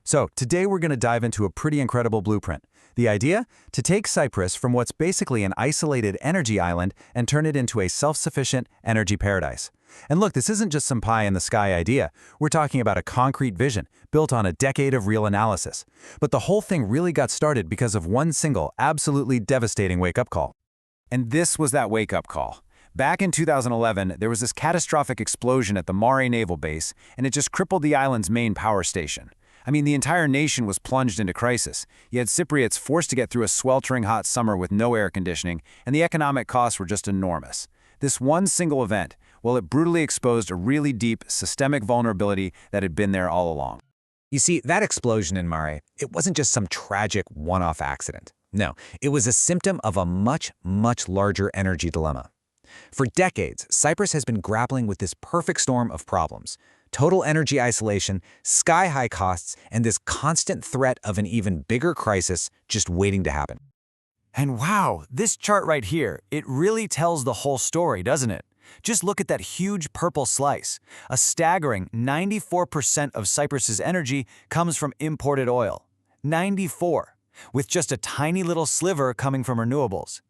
So today we're going to dive into a pretty incredible blueprint. The idea? To take Cyprus from what's basically an isolated energy island and turn it into a self-sufficient energy paradise. And look, this isn't just some pie-in-the-sky idea. We're talking about a concrete vision, built on a decade of real analysis. But the whole thing really got started because of one single, absolutely devastating wake-up call. And this was that wake-up call. Back in 2011, there was this catastrophic explosion at the Mare Naval Base, and it just crippled the island's main power station. I mean, the entire nation was plunged into crisis. You had Cypriots forced to get through a sweltering hot summer with no air conditioning, and the economic costs were just enormous. This one single event, well, it brutally exposed a really deep, systemic vulnerability that had been there all along. You see, that explosion in Mare, it wasn't just some tragic one-off accident. No, it was a symptom of a much, much larger energy dilemma. For decades, Cyprus has been grappling with this perfect storm of problems: total energy isolation, sky-high costs, and this constant threat of an even bigger crisis just waiting to happen. And wow, this chart right here, it really tells the whole story, doesn't it? Just look at that huge purple slice. A staggering 94% of Cyprus's energy comes from imported oil. 94, with just a tiny little sliver coming from renewables.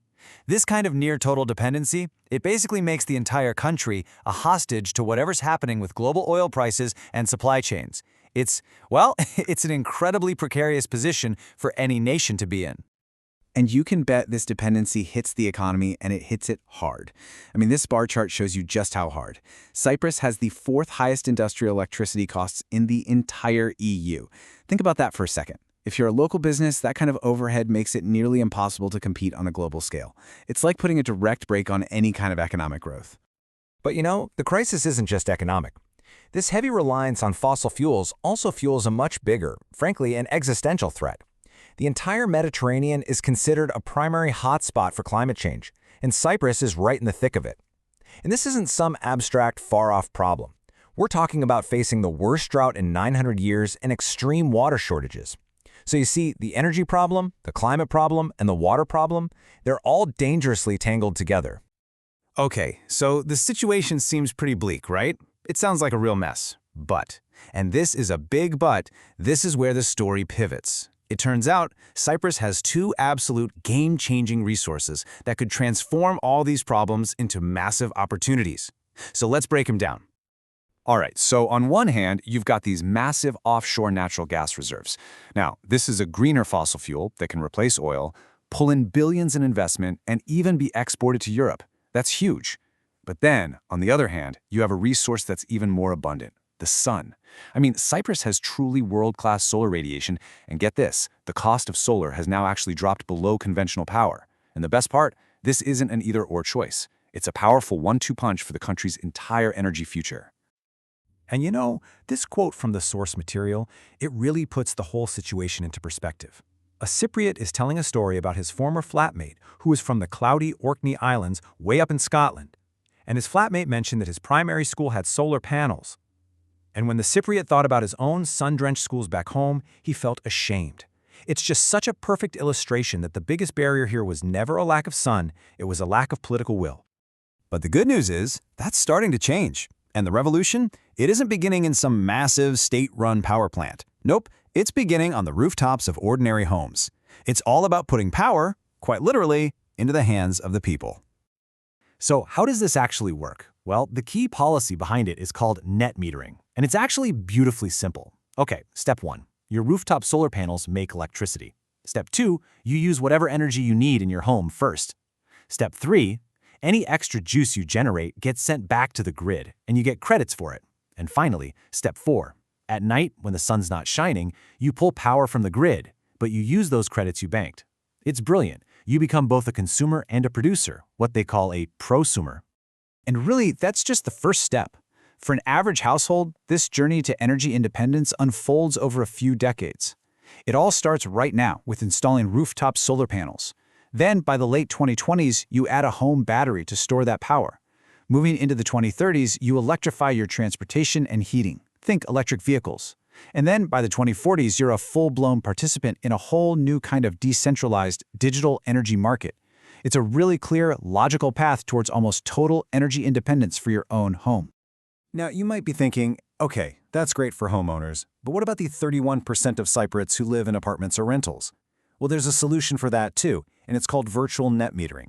This kind of near-total dependency, it basically makes the entire country a hostage to whatever's happening with global oil prices and supply chains. Well, it's an incredibly precarious position for any nation to be in. And you can bet this dependency hits the economy, and it hits it hard. I mean, this bar chart shows you just how hard. Cyprus has the fourth highest industrial electricity costs in the entire EU. Think about that for a second. If you're a local business, that kind of overhead makes it nearly impossible to compete on a global scale. It's like putting a direct brake on any kind of economic growth. But you know, the crisis isn't just economic. This heavy reliance on fossil fuels also fuels a much bigger, frankly, an existential threat. The entire Mediterranean is considered a primary hotspot for climate change, and Cyprus is right in the thick of it. And this isn't some abstract, far-off problem. We're talking about facing the worst drought in 900 years and extreme water shortages. So you see, the energy problem, the climate problem, and the water problem, they're all dangerously tangled together. Okay, so the situation seems pretty bleak, right? It sounds like a real mess. But, and this is a big but, this is where the story pivots. It turns out Cyprus has two absolute game-changing resources that could transform all these problems into massive opportunities. So let's break them down. All right, so on one hand, you've got these massive offshore natural gas reserves. Now, this is a greener fossil fuel that can replace oil, pull in billions in investment, and even be exported to Europe. That's huge. But then, on the other hand, you have a resource that's even more abundant: the sun. I mean, Cyprus has truly world-class solar radiation, and get this, the cost of solar has now actually dropped below conventional power. And the best part, this isn't an either-or choice. It's a powerful one-two punch for the country's entire energy future. And you know, this quote from the source material, it really puts the whole situation into perspective. A Cypriot is telling a story about his former flatmate, who is from the cloudy Orkney Islands way up in Scotland. And his flatmate mentioned that his primary school had solar panels. And when the Cypriot thought about his own sun-drenched schools back home, he felt ashamed. It's just such a perfect illustration that the biggest barrier here was never a lack of sun, it was a lack of political will. But the good news is, that's starting to change. And the revolution? It isn't beginning in some massive state-run power plant. Nope, it's beginning on the rooftops of ordinary homes. It's all about putting power, quite literally, into the hands of the people. So how does this actually work? Well, the key policy behind it is called net metering, and it's actually beautifully simple. Okay, step 1. Your rooftop solar panels make electricity. Step 2, you use whatever energy you need in your home first. Step 3, any extra juice you generate gets sent back to the grid, and you get credits for it. And finally, step 4. At night, when the sun's not shining, you pull power from the grid, but you use those credits you banked. It's brilliant. You become both a consumer and a producer, what they call a prosumer. And really, that's just the first step. For an average household, this journey to energy independence unfolds over a few decades. It all starts right now with installing rooftop solar panels. Then, by the late 2020s, you add a home battery to store that power. Moving into the 2030s, you electrify your transportation and heating. Think electric vehicles. And then, by the 2040s, you're a full-blown participant in a whole new kind of decentralized digital energy market. It's a really clear, logical path towards almost total energy independence for your own home. Now, you might be thinking, okay, That's great for homeowners, but what about the 31% of Cypriots who live in apartments or rentals? Well, there's a solution for that too, and it's called virtual net metering.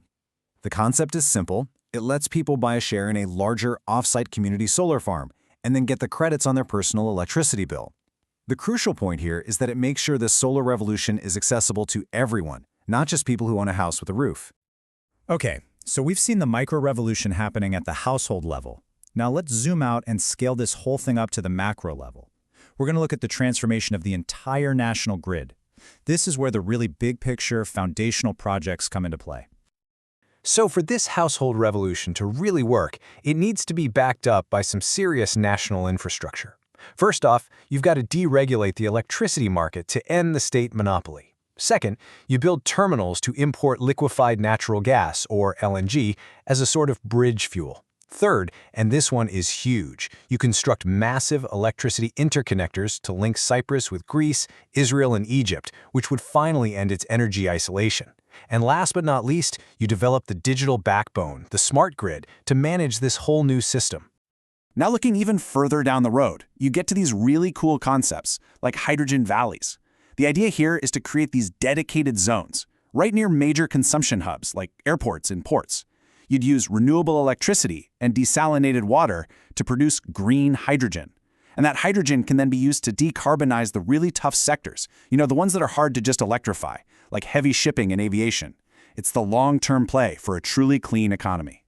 The concept is simple. It lets people buy a share in a larger off-site community solar farm and then get the credits on their personal electricity bill. The crucial point here is that it makes sure the solar revolution is accessible to everyone, not just people who own a house with a roof. Okay, so we've seen the micro-revolution happening at the household level. Now let's zoom out and scale this whole thing up to the macro level. We're going to look at the transformation of the entire national grid. This is where the really big picture, foundational projects come into play. So for this household revolution to really work, it needs to be backed up by some serious national infrastructure. First off, you've got to deregulate the electricity market to end the state monopoly. Second, you build terminals to import liquefied natural gas, or LNG, as a sort of bridge fuel. Third, and this one is huge, you construct massive electricity interconnectors to link Cyprus with Greece, Israel, and Egypt, which would finally end its energy isolation. And last but not least, you develop the digital backbone, the smart grid, to manage this whole new system. Now looking even further down the road, you get to these really cool concepts, like hydrogen valleys. The idea here is to create these dedicated zones, right near major consumption hubs like airports and ports. You'd use renewable electricity and desalinated water to produce green hydrogen. And that hydrogen can then be used to decarbonize the really tough sectors, the ones that are hard to just electrify, like heavy shipping and aviation. It's the long-term play for a truly clean economy.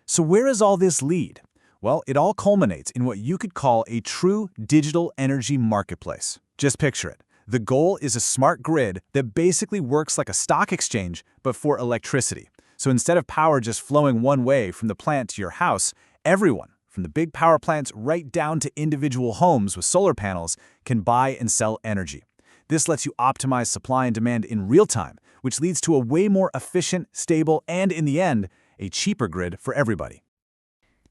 So where does all this lead? Well, it all culminates in what you could call a true digital energy marketplace. Just picture it. The goal is a smart grid that basically works like a stock exchange, but for electricity. So instead of power just flowing one way from the plant to your house, everyone, from the big power plants right down to individual homes with solar panels, can buy and sell energy. This lets you optimize supply and demand in real time, which leads to a way more efficient, stable, and in the end, a cheaper grid for everybody.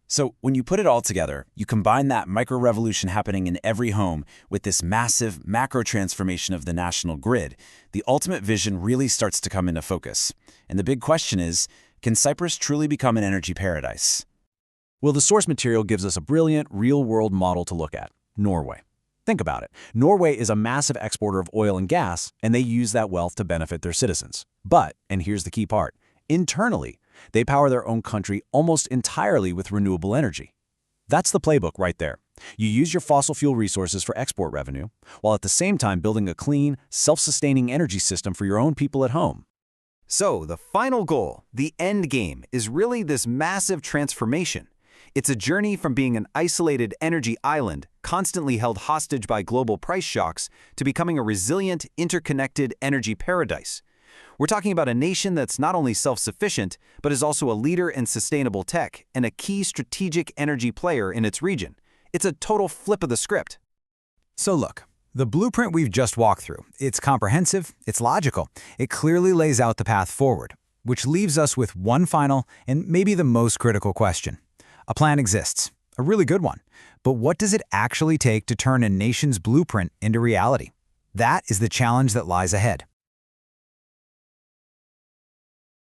So when you put it all together, you combine that micro-revolution happening in every home with this massive macro transformation of the national grid, the ultimate vision really starts to come into focus. And the big question is, can Cyprus truly become an energy paradise? Well, the source material gives us a brilliant, real-world model to look at: Norway. Think about it. Norway is a massive exporter of oil and gas, and they use that wealth to benefit their citizens. But, and here's the key part, internally, they power their own country almost entirely with renewable energy. That's the playbook right there. You use your fossil fuel resources for export revenue, while at the same time building a clean, self-sustaining energy system for your own people at home. So the final goal, the end game, is really this massive transformation. It's a journey from being an isolated energy island, constantly held hostage by global price shocks, to becoming a resilient, interconnected energy paradise. We're talking about a nation that's not only self-sufficient, but is also a leader in sustainable tech and a key strategic energy player in its region. It's a total flip of the script. So look, the blueprint we've just walked through, it's comprehensive, it's logical, it clearly lays out the path forward, which leaves us with one final and maybe the most critical question. A plan exists, a really good one, but what does it actually take to turn a nation's blueprint into reality? That is the challenge that lies ahead.